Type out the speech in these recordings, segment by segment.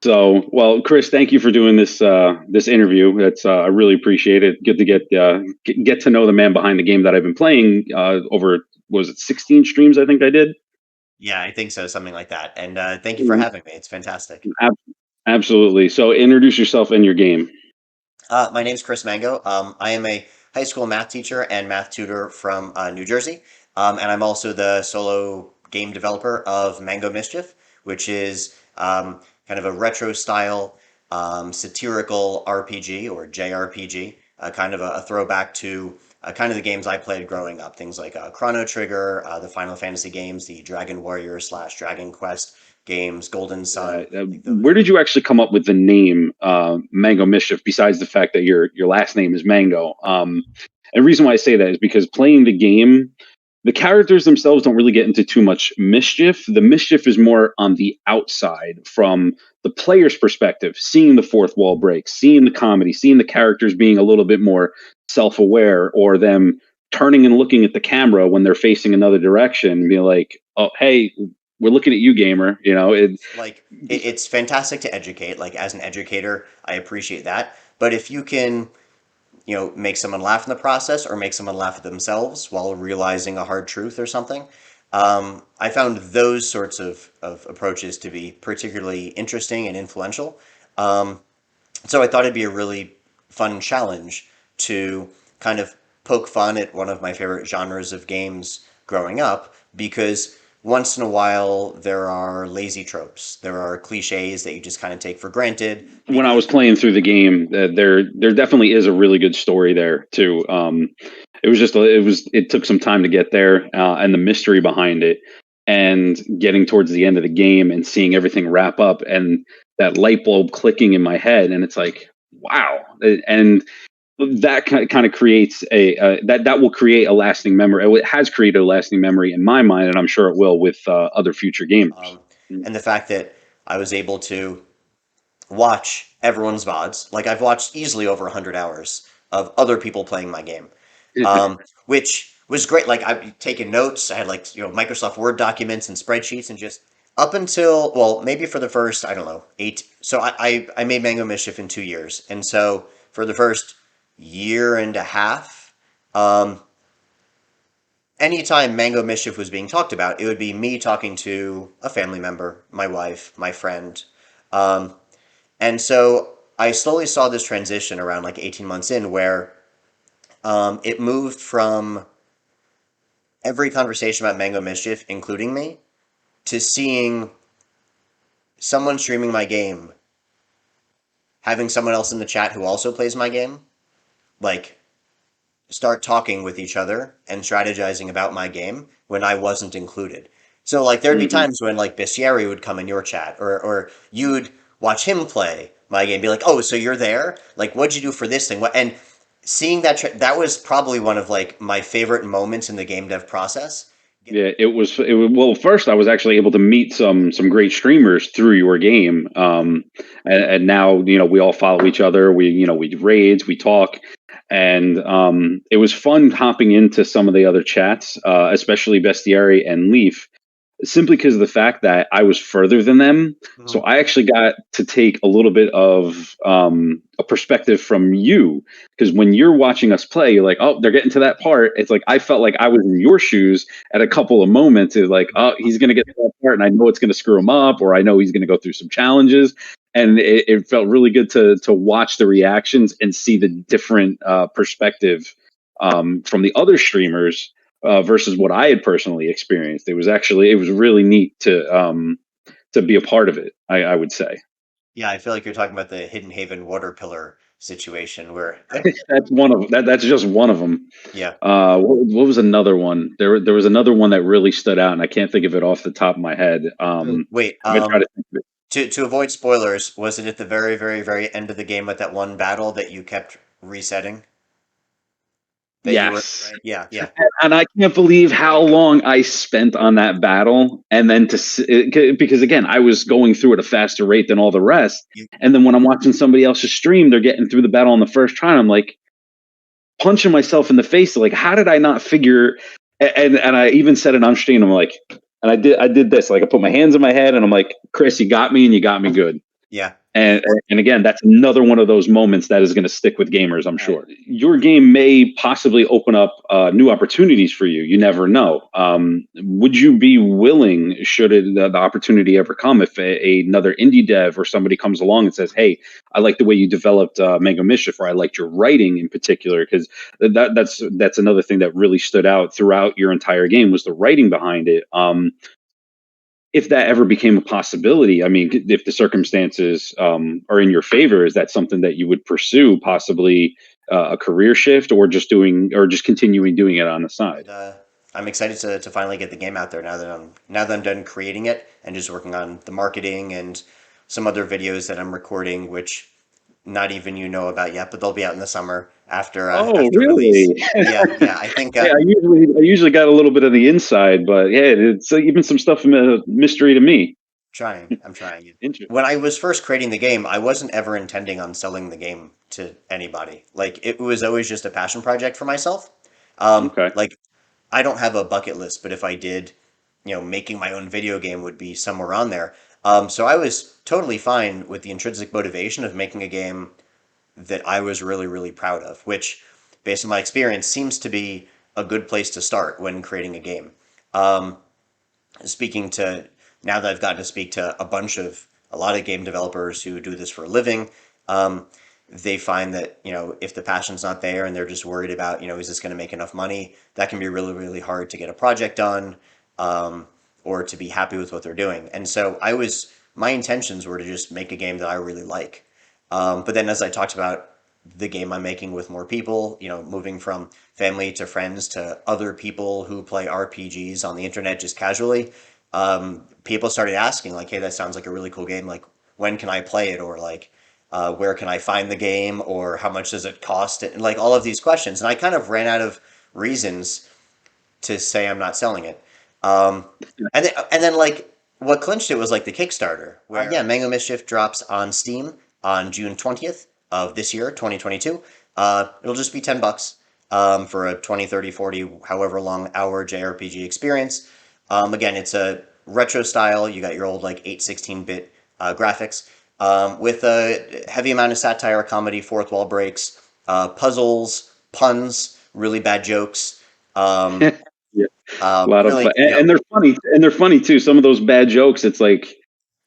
So, well, Chris, thank you for doing this interview. That's I really appreciate it. Good to get to know the man behind the game that I've been playing over was it 16 streams I think I did. Yeah, I think so, something like that. And thank you for Mhm. having me. It's fantastic. Ab- Absolutely. So, introduce yourself and your game. My name's Chris Mango. I am a high school math teacher and math tutor from New Jersey. And I'm also the solo game developer of Mango Mischief, which is kind of a retro style satirical RPG or JRPG, kind of a throwback to kind of the games I played growing up. Things like Chrono Trigger, the Final Fantasy games, the Dragon Warrior slash Dragon Quest games, Golden Sun, like those. Where did you actually come up with the name Mango Mischief? Besides the fact that your last name is Mango, and the reason why I say that is because playing the game, the characters themselves don't really get into too much mischief. The mischief is more on the outside from the player's perspective, seeing the fourth wall break, seeing the comedy, seeing the characters being a little bit more self-aware, or them turning and looking at the camera when they're facing another direction and being like, "Oh, hey, we're looking at you, gamer." It's fantastic to educate. Like as an educator, I appreciate that. But if you can, make someone laugh in the process or make someone laugh at themselves while realizing a hard truth or something, I found those sorts of approaches to be particularly interesting and influential. Um, so I thought it'd be a really fun challenge to kind of poke fun at one of my favorite genres of games growing up because once in a while there are lazy tropes. There are cliches that you just kind of take for granted When I was because playing through the game, there definitely is a really good story there too. It was just it took some time to get there, and the mystery behind it, and getting towards the end of the game and seeing everything wrap up, and that light bulb clicking in my head, and it's like, wow, and that kind of creates that will create a lasting memory. It has created a lasting memory in my mind, and I'm sure it will with other future gamers. um, and the fact that I was able to watch everyone's VODs. Like I've watched easily over 100 hours of other people playing my game, which was great. Like I've taken notes. I had like Microsoft Word documents and spreadsheets, and just up until well maybe for the first I don't know 8. So I made Mango Mischief in 2 years, and so for the first year and a half. Anytime Mango Mischief was being talked about, it would be me talking to a family member, my wife, my friend. Um, and so I slowly saw this transition around like 18 months in where it moved from every conversation about Mango Mischief, including me, to seeing someone streaming my game, having someone else in the chat who also plays my game, like start talking with each other and strategizing about my game when I wasn't included. So like there'd be Mhm. times when like Bestiary would come in your chat or you'd watch him play my game, be like, "Oh, so you're there? Like what'd you do for this thing?" What and seeing that was probably one of like my favorite moments in the game dev process. Yeah, well, first I was actually able to meet some great streamers through your game. And now, we all follow each other. We do raids, we talk, and it was fun hopping into some of the other chats, especially Bestiary and Leaf, simply because of the fact that I was further than them. So Mhm. I actually got to take a little bit of a perspective from you, because when you're watching us play, you're like, oh, they're getting to that part. It's like I felt like I was in your shoes at a couple of moments. It's like, oh, he's going to get to that part, and I know it's going to screw him up, or I know he's going to go through some challenges. And it felt really good to watch the reactions and see the different perspective from the other streamers versus what I had personally experienced. It was really neat to be a part of it. I would say Yeah, I feel like you're talking about the Hidden Haven water pillar situation where that's one of that. That's just one of them. yeah. What was another one? There was another one that really stood out, and I can't think of it off the top of my head. Wait, I'm gonna try to think of it. to avoid spoilers, was it at the very, very, very end of the game with that one battle that you kept resetting? That you were, Yes. yeah, yeah. And I can't believe how long I spent on that battle, and then because again, I was going through at a faster rate than all the rest. You, And then when I'm watching somebody else's stream, they're getting through the battle on the first try. And I'm like punching myself in the face, like, how did I not figure? And I even said it on stream. I'm like, and I did this, like I put my hands in my head, and I'm like, Chris, you got me, and you got me good. Yeah. And again, that's another one of those moments that is going to stick with gamers, I'm Right. sure. Your game may possibly open up new opportunities for you. You never know. Would you be willing, should the opportunity ever come, if another indie dev or somebody comes along and says, "Hey, I like the way you developed Mango Mischief, or I liked your writing in particular," because that's another thing that really stood out throughout your entire game was the writing behind it. If that ever became a possibility, I mean, if the circumstances are in your favor, is that something that you would pursue, possibly a career shift, or just continuing doing it on the side? And, I'm excited to finally get the game out there now that I'm done creating it and just working on the marketing and some other videos that I'm recording, which not even you know about yet, but they'll be out in the summer Oh, after release. really? Yeah, yeah. I think Yeah, I usually got a little bit of the inside, but yeah, it's even some stuff mystery to me. I'm trying. Interesting. When I was first creating the game, I wasn't ever intending on selling the game to anybody. Like it was always just a passion project for myself. Okay. Like I don't have a bucket list, but if I did, making my own video game would be somewhere on there. So I was totally fine with the intrinsic motivation of making a game that I was really, really proud of, which, based on my experience, seems to be a good place to start when creating a game. Um, speaking to Now that I've gotten to speak to a lot of game developers who do this for a living, um, they find that if the passion's not there and they're just worried about is this going to make enough money, that can be really really hard to get a project done, um, or to be happy with what they're doing. And so my intentions were to just make a game that I really like. But then as I talked about the game I'm making with more people, moving from family to friends to other people who play RPGs on the internet just casually, people started asking like, "Hey, that sounds like a really cool game. Like, when can I play it?" Or like, "Where can I find the game?" Or "How much does it cost?" And like all of these questions, and I kind of ran out of reasons to say I'm not selling it. Um, and then like what clinched it was like the Kickstarter, where yeah, Mango Mischief drops on Steam on June 20th of this year, 2022. It'll just be $10 for a 20, 30, 40, however long hour JRPG experience. Again, it's a retro style. You got your old like 8 16-bit graphics, with a heavy amount of satire, comedy, fourth wall breaks, puzzles, puns, really bad jokes. Um, Yeah, a lot of really, and they're funny too. Some of those bad jokes, it's like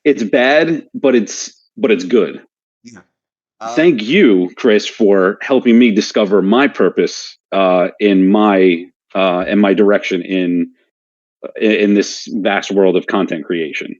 it's bad, but it's good. yeah. Thank you, Chris, for helping me discover my purpose in my direction in this vast world of content creation.